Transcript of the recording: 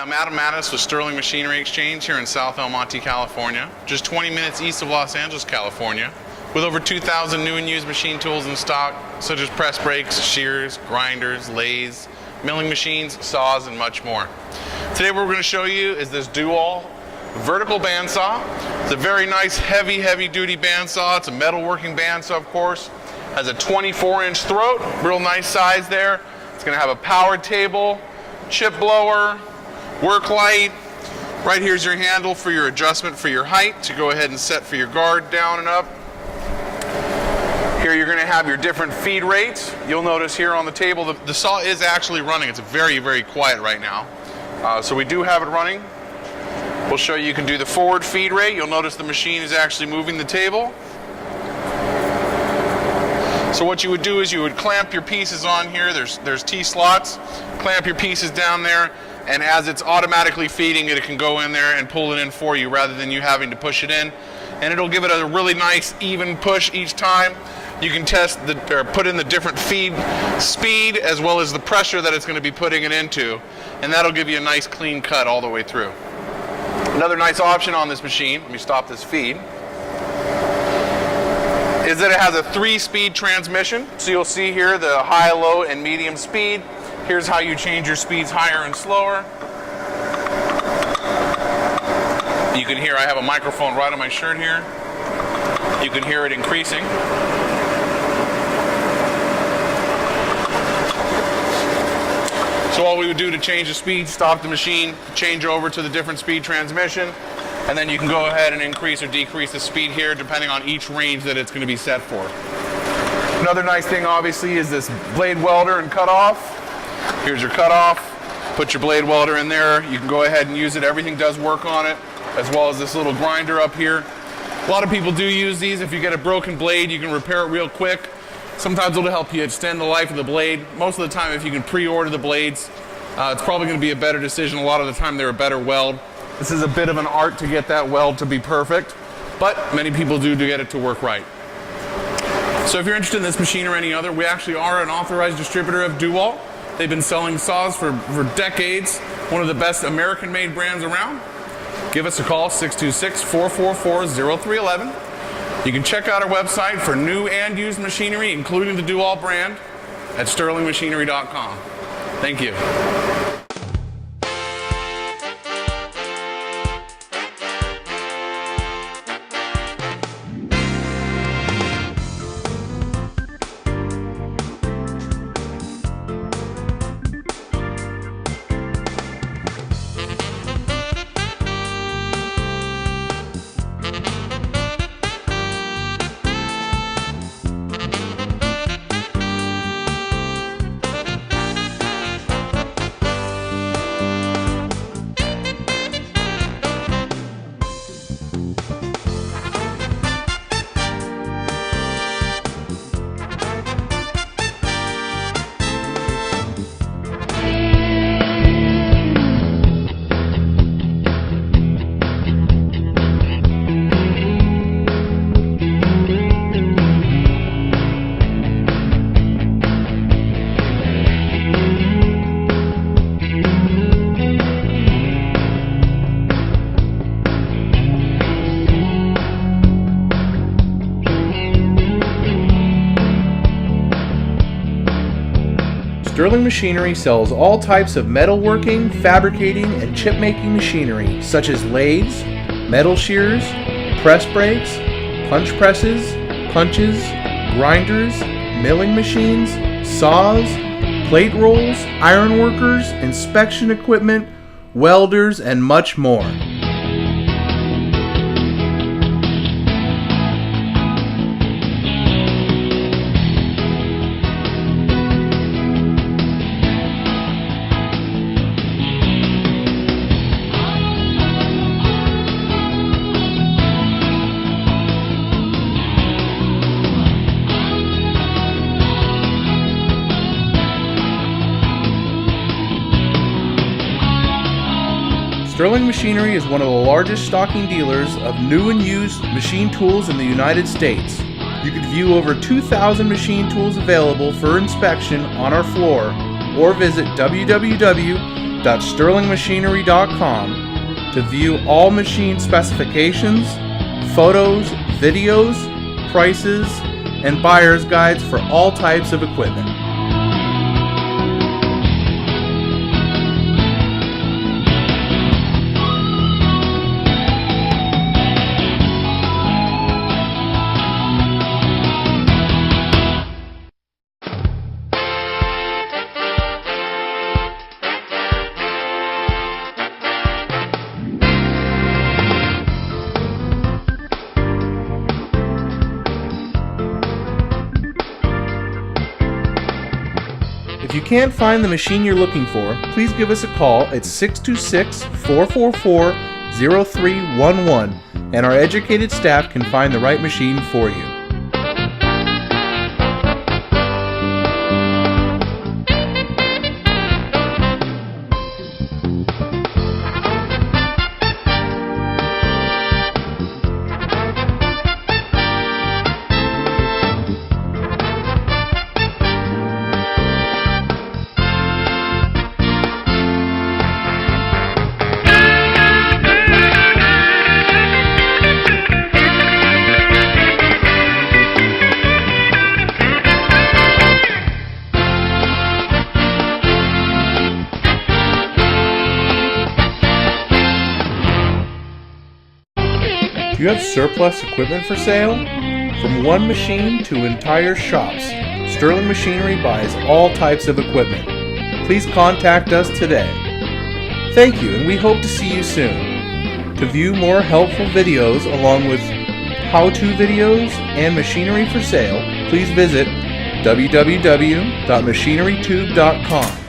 I'm Adam Mattis with Sterling Machinery Exchange here in South El Monte, California, just 20 minutes east of Los Angeles, California, with over 2,000 new and used machine tools in stock, such as press brakes, shears, grinders, lathes, milling machines, saws, and much more. Today what we're going to show you is this DoALL vertical bandsaw. It's a very nice, heavy duty bandsaw. It's a metalworking bandsaw, of course. Has a 24-inch throat, real nice size there. It's going to have a power table, chip blower, work light. Right here's your handle for your adjustment for your height to go ahead and set for your guard down and up. Here you're going to have your different feed rates. You'll notice here on the table the saw is actually running. It's very quiet right now. So we do have it running. We'll show you can do the forward feed rate. You'll notice the machine is actually moving the table. So what you would do is you would clamp your pieces on here. There's T-slots. Clamp your pieces down there, and as it's automatically feeding it, it can go in there and pull it in for you rather than you having to push it in. And it'll give it a really nice even push each time. You can put in the different feed speed as well as the pressure that it's going to be putting it into, and that'll give you a nice clean cut all the way through. Another nice option on this machine, let me stop this feed, is that it has a 3-speed transmission. So you'll see here the high, low, and medium speed. Here's how you change your speeds higher and slower. You can hear I have a microphone right on my shirt here. You can hear it increasing. So all we would do to change the speed, stop the machine, change over to the different speed transmission, and then you can go ahead and increase or decrease the speed here depending on each range that it's going to be set for. Another nice thing obviously is this blade welder and cutoff. Here's your cutoff. Put your blade welder in there. You can go ahead and use it. Everything does work on it, as well as this little grinder up here. A lot of people do use these. If you get a broken blade, you can repair it real quick. Sometimes it'll help you extend the life of the blade. Most of the time, if you can pre-order the blades, it's probably going to be a better decision. A lot of the time, they're a better weld. This is a bit of an art to get that weld to be perfect, but many people do to get it to work right. So if you're interested in this machine or any other, we actually are an authorized distributor of DoALL. They've been selling saws for decades. One of the best American-made brands around. Give us a call, 626-444-0311. You can check out our website for new and used machinery, including the DoALL brand, at sterlingmachinery.com. Thank you. Sterling Machinery sells all types of metalworking, fabricating, and chip-making machinery, such as lathes, metal shears, press brakes, punch presses, punches, grinders, milling machines, saws, plate rolls, iron workers, inspection equipment, welders, and much more. Sterling Machinery is one of the largest stocking dealers of new and used machine tools in the United States. You can view over 2,000 machine tools available for inspection on our floor, or visit www www.sterlingmachinery.com to view all machine specifications, photos, videos, prices, and buyer's guides for all types of equipment. If you can't find the machine you're looking for, please give us a call at 626-444-0311 and our educated staff can find the right machine for you. Do you have surplus equipment for sale? From one machine to entire shops, Sterling Machinery buys all types of equipment. Please contact us today. Thank you, and we hope to see you soon. To view more helpful videos along with how-to videos and machinery for sale, please visit www.machinerytube.com.